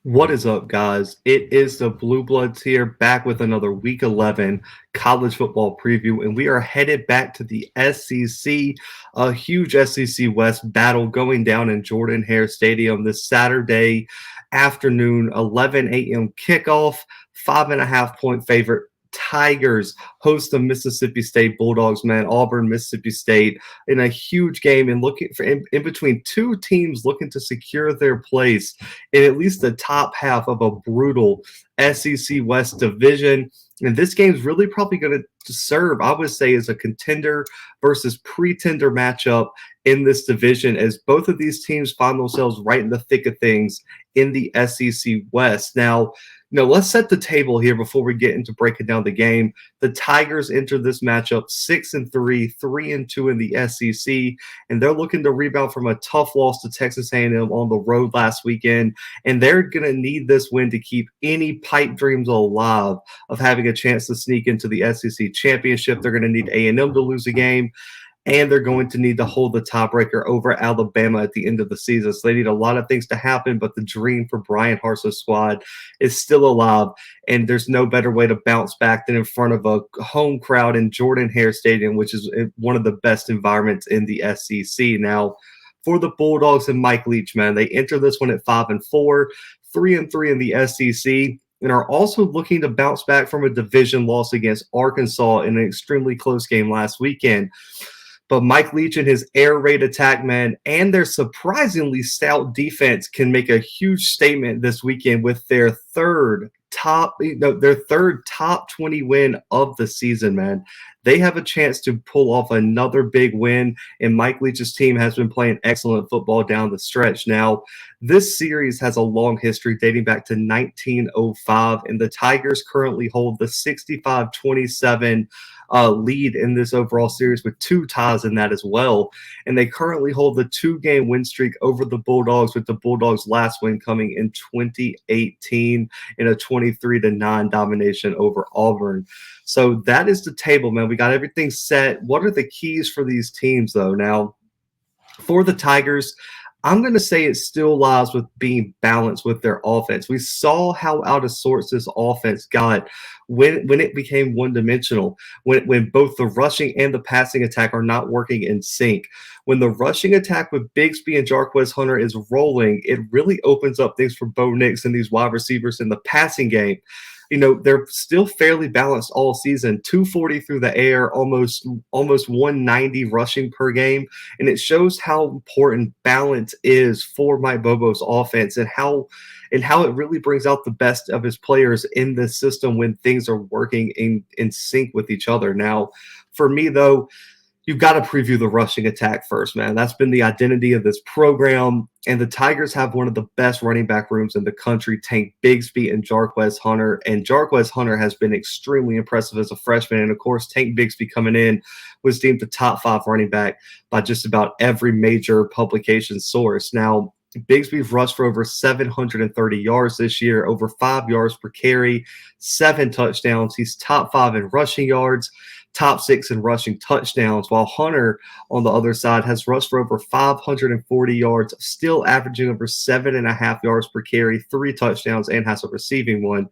What is up, guys? It is the Bluebloods here, back with another Week 11 college football preview, and we are headed back to the SEC, a huge SEC West battle going down in Jordan-Hare Stadium this Saturday afternoon, 11 a.m. kickoff, 5.5 point favorite. Tigers host the Mississippi State Bulldogs, man. Auburn, Mississippi State in a huge game and looking for in between two teams looking to secure their place in at least the top half of a brutal SEC West division. And this game's really probably going to serve, I would say, as a contender versus pretender matchup in this division, as both of these teams find themselves right in the thick of things in the SEC West. Now, let's set the table here before we get into breaking down the game. The Tigers enter this matchup 6-3, 3-2 in the SEC, and they're looking to rebound from a tough loss to Texas A&M on the road last weekend. And they're going to need this win to keep any pipe dreams alive of having a chance to sneak into the SEC championship. They're going to need A&M to lose a game, and they're going to need to hold the tiebreaker over Alabama at the end of the season. So they need a lot of things to happen, but the dream for Brian Harsin's squad is still alive, and there's no better way to bounce back than in front of a home crowd in Jordan-Hare Stadium, which is one of the best environments in the SEC. Now, for the Bulldogs and Mike Leach, man, they enter this one at 5-4, 3-3 in the SEC, and are also looking to bounce back from a division loss against Arkansas in an extremely close game last weekend. But Mike Leach and his air raid attack, man, and their surprisingly stout defense can make a huge statement this weekend with their third top 20 win of the season, man. They have a chance to pull off another big win, and Mike Leach's team has been playing excellent football down the stretch. Now, this series has a long history dating back to 1905, and the Tigers currently hold the 65-27 lead in this overall series with two ties in that as well. And they currently hold the 2-game win streak over the Bulldogs, with the Bulldogs' last win coming in 2018 in a 23-9 domination over Auburn. So that is the table, man. We got everything set. What are the keys for these teams, though? Now, for the Tigers, I'm going to say it still lies with being balanced with their offense. We saw how out of sorts this offense got when it became one-dimensional, when both the rushing and the passing attack are not working in sync. When the rushing attack with Bigsby and Jarquez Hunter is rolling, it really opens up things for Bo Nix and these wide receivers in the passing game. They're still fairly balanced all season, 240 through the air, almost 190 rushing per game. And it shows how important balance is for Mike Bobo's offense, and how it really brings out the best of his players in this system when things are working in sync with each other. Now, for me, though, you've got to preview the rushing attack first, man. That's been the identity of this program. And the Tigers have one of the best running back rooms in the country, Tank Bigsby and Jarquez Hunter. And Jarquez Hunter has been extremely impressive as a freshman. And, of course, Tank Bigsby coming in was deemed the top 5 running back by just about every major publication source. Now, Bigsby's rushed for over 730 yards this year, over 5 yards per carry, 7 touchdowns. He's top 5 in rushing yards, top 6 in rushing touchdowns, while Hunter, on the other side, has rushed for over 540 yards, still averaging over 7.5 yards per carry, 3 touchdowns, and has a receiving one.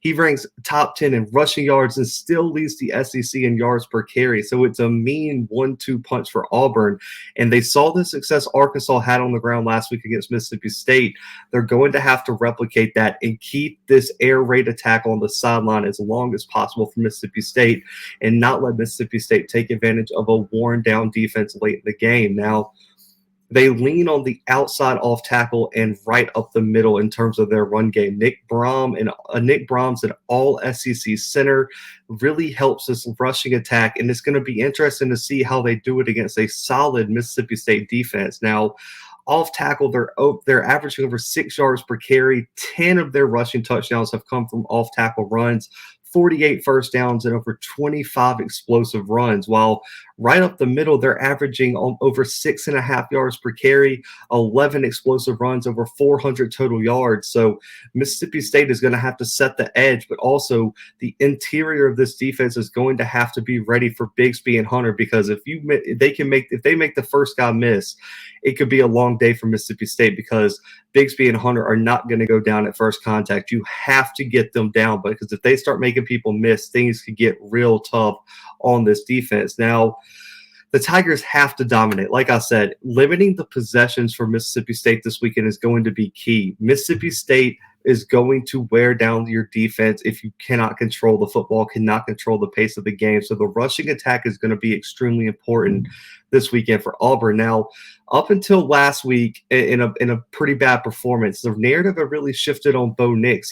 He ranks top 10 in rushing yards and still leads the SEC in yards per carry. So it's a mean 1-2 punch for Auburn. And they saw the success Arkansas had on the ground last week against Mississippi State. They're going to have to replicate that and keep this air raid attack on the sideline as long as possible for Mississippi State, and not let Mississippi State take advantage of a worn-down defense late in the game. Now, they lean on the outside off tackle and right up the middle in terms of their run game. Nick Brahms, an all SEC center, really helps this rushing attack, and it's going to be interesting to see how they do it against a solid Mississippi State defense. Now, off tackle, they're averaging over 6 yards per carry. 10 of their rushing touchdowns have come from off tackle runs, 48 first downs, and over 25 explosive runs, while Right up the middle, they're averaging over 6.5 yards per carry, 11 explosive runs, over 400 total yards. So Mississippi State is going to have to set the edge, but also the interior of this defense is going to have to be ready for Bigsby and Hunter, because if they make the first guy miss, it could be a long day for Mississippi State, because Bigsby and Hunter are not going to go down at first contact. You have to get them down, because if they start making people miss, things could get real tough on this defense. Now, the Tigers have to dominate. Like I said, limiting the possessions for Mississippi State this weekend is going to be key. Mississippi State is going to wear down your defense if you cannot control the football, cannot control the pace of the game. So the rushing attack is going to be extremely important this weekend for Auburn. Now, up until last week, in a pretty bad performance, the narrative had really shifted on Bo Nix.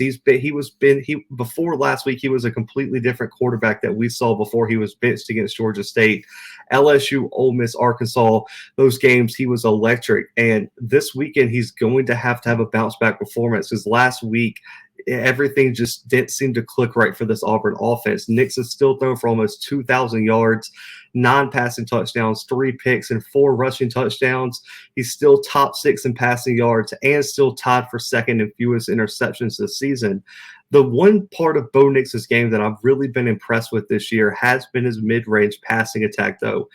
Before last week, he was a completely different quarterback that we saw before he was benched against Georgia State, LSU, Ole Miss, Arkansas. Those games, he was electric. And this weekend, he's going to have a bounce back performance, because last week everything just didn't seem to click right for this Auburn offense. Nix is still thrown for almost 2,000 yards, 9 passing touchdowns, 3 picks, and 4 rushing touchdowns. He's still top 6 in passing yards and still tied for second in fewest interceptions this season. The one part of Bo Nix's game that I've really been impressed with this year has been his mid-range passing attack, though.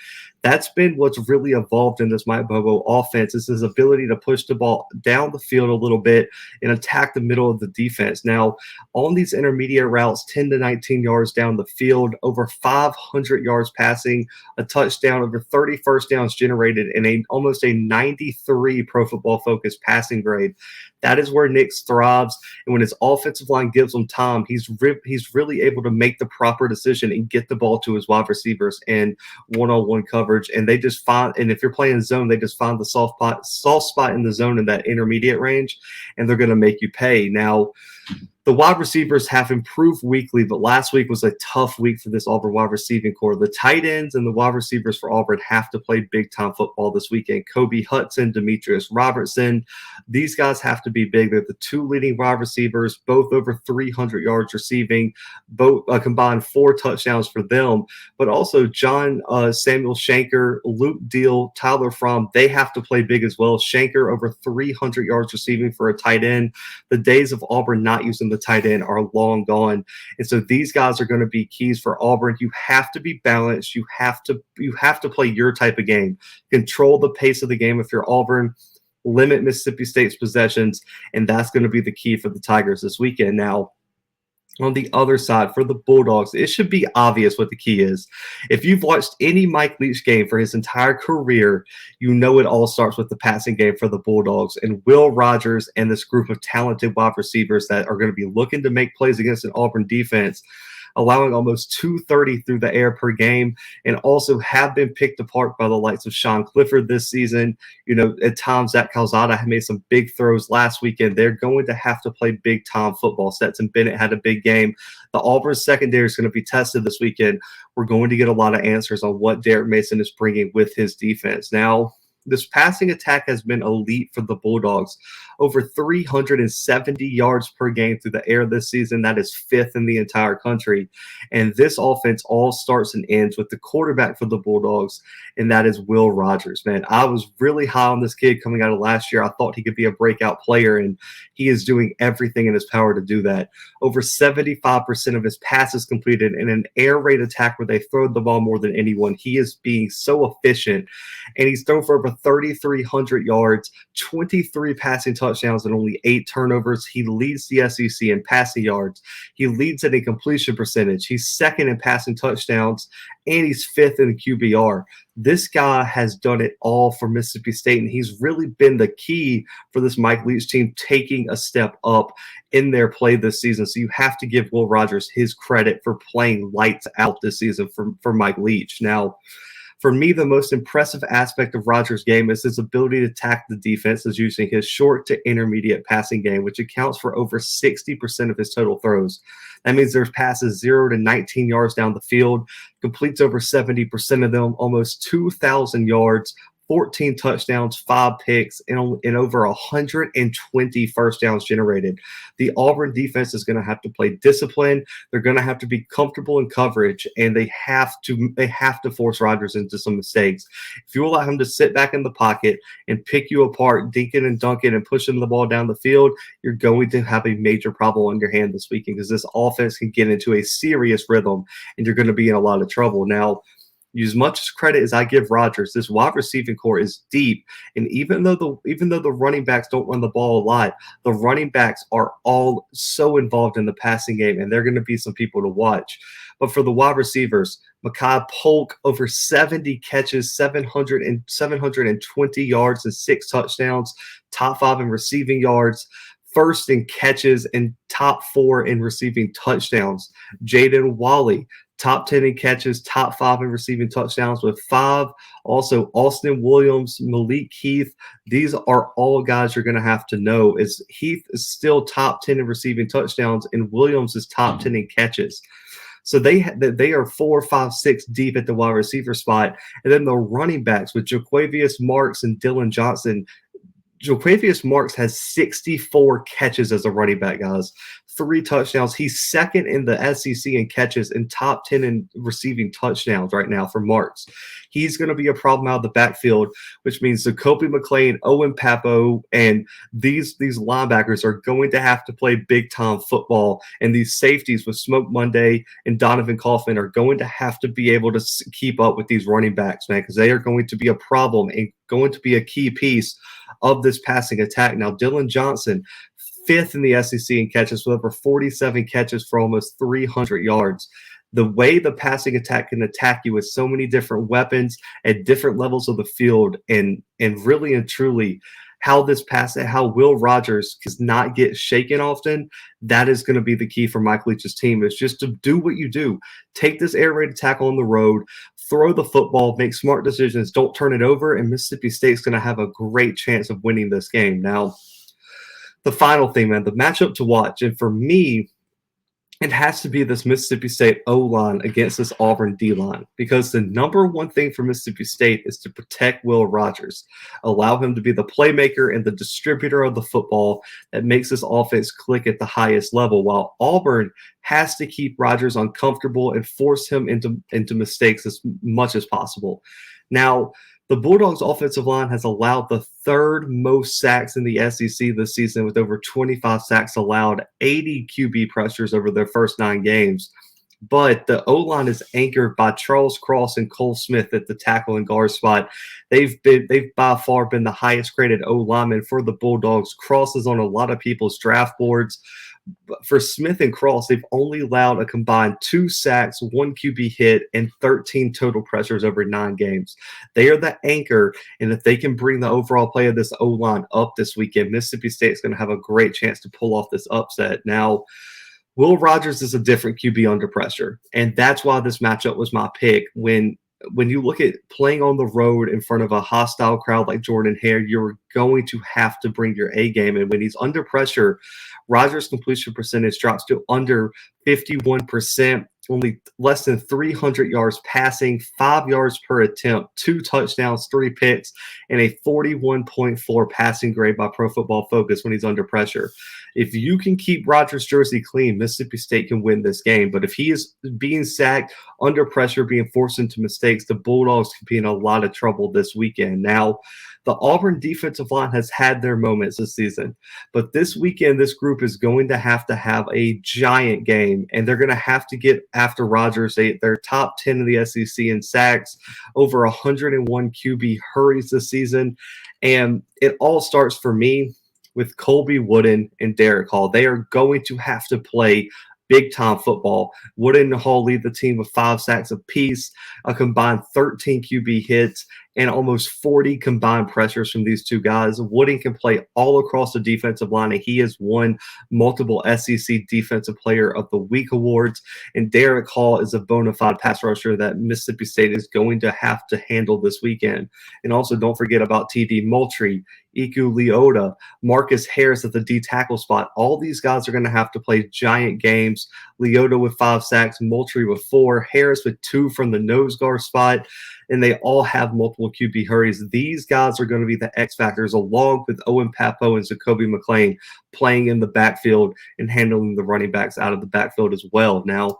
That's been what's really evolved in this Mike Bobo offense, is his ability to push the ball down the field a little bit and attack the middle of the defense. Now, on these intermediate routes, 10 to 19 yards down the field, over 500 yards passing, a touchdown, over 30 first downs generated, and almost a 93 Pro Football Focus passing grade. That is where Nix thrives, and when his offensive line gives him time, he's really able to make the proper decision and get the ball to his wide receivers in one-on-one coverage. And if you're playing zone, they just find the soft spot in the zone in that intermediate range, and they're going to make you pay. Now, the wide receivers have improved weekly, but last week was a tough week for this Auburn wide receiving core. The tight ends and the wide receivers for Auburn have to play big-time football this weekend. Kobe Hudson, Demetrius Robertson, these guys have to be big. They're the 2 leading wide receivers, both over 300 yards receiving, both combined 4 touchdowns for them. But also John Samuel Shanker, Luke Deal, Tyler Fromm, they have to play big as well. Shanker over 300 yards receiving for a tight end. The days of Auburn not using the tight end are long gone. And so these guys are going to be keys for Auburn. You have to be balanced. You have to play your type of game. Control the pace of the game if you're Auburn. Limit Mississippi State's possessions, and that's going to be the key for the Tigers this weekend. Now, on the other side, for the Bulldogs, it should be obvious what the key is. If you've watched any Mike Leach game for his entire career, you know it all starts with the passing game for the Bulldogs. And Will Rogers and this group of talented wide receivers that are going to be looking to make plays against an Auburn defense, allowing almost 230 through the air per game, and also have been picked apart by the likes of Sean Clifford this season. You know, at times Zach Calzada had made some big throws last weekend. They're going to have to play big-time football. Stetson Bennett had a big game. The Auburn secondary is going to be tested this weekend. We're going to get a lot of answers on what Derek Mason is bringing with his defense. Now, this passing attack has been elite for the Bulldogs. Over 370 yards per game through the air this season. That is 5th in the entire country. And this offense all starts and ends with the quarterback for the Bulldogs, and that is Will Rogers. Man, I was really high on this kid coming out of last year. I thought he could be a breakout player, and he is doing everything in his power to do that. Over 75% of his passes completed in an air raid attack where they throw the ball more than anyone. He is being so efficient, and he's thrown for over 3,300 yards, 23 passing touchdowns, and only 8 turnovers. He leads the SEC in passing yards. He leads it in completion percentage. He's 2nd in passing touchdowns, and he's 5th in QBR. This guy has done it all for Mississippi State, and he's really been the key for this Mike Leach team taking a step up in their play this season. So you have to give Will Rogers his credit for playing lights out this season for Mike Leach. Now, for me, the most impressive aspect of Rogers' game is his ability to attack the defenses using his short to intermediate passing game, which accounts for over 60% of his total throws. That means there's passes 0 to 19 yards down the field, completes over 70% of them, almost 2,000 yards, 14 touchdowns, 5 picks, and over 120 first downs generated. The Auburn defense is going to have to play discipline. They're going to have to be comfortable in coverage, and they have to force Rodgers into some mistakes. If you allow him to sit back in the pocket and pick you apart, dinking and dunking and pushing the ball down the field, you're going to have a major problem on your hand this weekend, because this offense can get into a serious rhythm, and you're going to be in a lot of trouble. Now, as much credit as I give Rodgers, this wide receiving core is deep, and even though the running backs don't run the ball a lot, the running backs are all so involved in the passing game, and they're going to be some people to watch. But for the wide receivers, Mekhi Polk, over 70 catches, 720 yards, and 6 touchdowns, top 5 in receiving yards, first in catches, and top 4 in receiving touchdowns. Jaden Walley, top 10 in catches, top 5 in receiving touchdowns with 5. Also, Austin Williams, Malik Heath. These are all guys you're going to have to know. As Heath is still top 10 in receiving touchdowns, and Williams is top 10 in catches. So they are 4, 5, 6 deep at the wide receiver spot. And then the running backs with Jaquavius Marks and Dylan Johnson. Jaquavius Marks has 64 catches as a running back, guys. 3 touchdowns. He's second in the SEC in catches and top 10 in receiving touchdowns right now for Marks. He's going to be a problem out of the backfield, which means the Colby McLean, Owen Papo, and these linebackers are going to have to play big-time football, and these safeties with Smoke Monday and Donovan Coughlin are going to have to be able to keep up with these running backs, man, because they are going to be a problem and going to be a key piece of this passing attack. Now, Dylan Johnson, 5th in the SEC in catches with over 47 catches for almost 300 yards. The way the passing attack can attack you with so many different weapons at different levels of the field, and really and truly how Will Rodgers does not get shaken often, that is going to be the key for Mike Leach's team, is just to do what you do. Take this air raid attack on the road, throw the football, make smart decisions, don't turn it over, and Mississippi State's going to have a great chance of winning this game. Now, the final thing, man, the matchup to watch, and for me, it has to be this Mississippi State O-line against this Auburn D-line, because the number one thing for Mississippi State is to protect Will Rodgers, allow him to be the playmaker and the distributor of the football that makes this offense click at the highest level, while Auburn has to keep Rodgers uncomfortable and force him into mistakes as much as possible. Now, the Bulldogs' offensive line has allowed the 3rd most sacks in the SEC this season, with over 25 sacks allowed, 80 QB pressures over their first 9 games. But the O-line is anchored by Charles Cross and Cole Smith at the tackle and guard spot. They've by far been the highest graded O-lineman for the Bulldogs. Cross is on a lot of people's draft boards. For Smith and Cross, they've only allowed a combined 2 sacks, 1 QB hit, and 13 total pressures over 9 games. They are the anchor, and if they can bring the overall play of this O-line up this weekend, Mississippi State's going to have a great chance to pull off this upset. Now, Will Rodgers is a different QB under pressure, and that's why this matchup was my pick. When you look at playing on the road in front of a hostile crowd like Jordan-Hare, you're going to have to bring your A game. And when he's under pressure, Rodgers' completion percentage drops to under 51%, only less than 300 yards passing, 5 yards per attempt, 2 touchdowns, 3 picks, and a 41.4 passing grade by Pro Football Focus when he's under pressure. If you can keep Rodgers' jersey clean, Mississippi State can win this game. But if he is being sacked, under pressure, being forced into mistakes, the Bulldogs could be in a lot of trouble this weekend. Now, the Auburn defensive line has had their moments this season, but this weekend, this group is going to have a giant game, and they're going to have to get after Rodgers. They're top 10 in the SEC in sacks, over 101 QB hurries this season, and it all starts for me with Colby Wooden and Derek Hall. They are going to have to play big-time football. Wooden and Hall lead the team with 5 sacks apiece, a combined 13 QB hits, and almost 40 combined pressures from these two guys. Wooden can play all across the defensive line, and he has won multiple SEC Defensive Player of the Week awards. And Derek Hall is a bona fide pass rusher that Mississippi State is going to have to handle this weekend. And also don't forget about TD Moultrie, Iku Leota, Marcus Harris at the D tackle spot. All these guys are going to have to play giant games. Leota with 5 sacks, Moultrie with 4, Harris with 2 from the nose guard spot. and they all have multiple QB hurries. These guys are going to be the X factors, along with Owen Papo and Jacoby McClain playing in the backfield and handling the running backs out of the backfield as well. Now,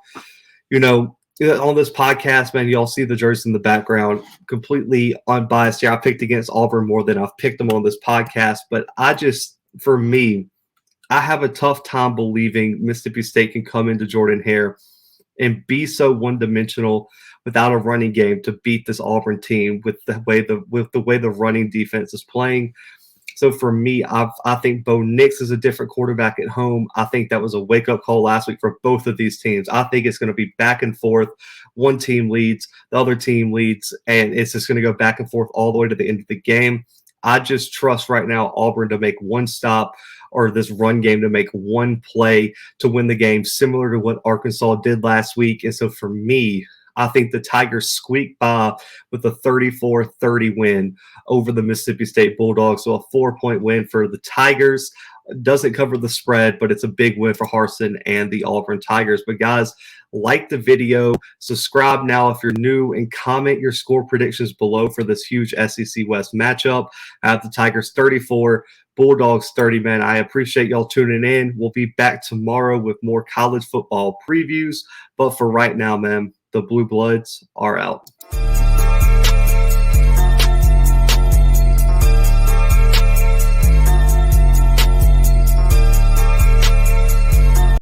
on this podcast, man, y'all see the jerseys in the background. Completely unbiased here. I picked against Auburn more than I've picked them on this podcast, but for me, I have a tough time believing Mississippi State can come into Jordan-Hare and be so one-dimensional without a running game to beat this Auburn team with the way the running defense is playing. So for me, I think Bo Nix is a different quarterback at home. I think that was a wake-up call last week for both of these teams. I think it's going to be back and forth. One team leads, the other team leads, and it's just going to go back and forth all the way to the end of the game. I just trust right now Auburn to make one stop, or this run game to make one play to win the game, similar to what Arkansas did last week. And so for me, I think the Tigers squeak by with a 34-30 win over the Mississippi State Bulldogs. So a 4-point win for the Tigers. Doesn't cover the spread, but it's a big win for Harsin and the Auburn Tigers. But guys, like the video, subscribe now if you're new, and comment your score predictions below for this huge SEC West matchup. I have the Tigers 34, Bulldogs 30, man. I appreciate y'all tuning in. We'll be back tomorrow with more college football previews. But for right now, man, the Blue Bloods are out.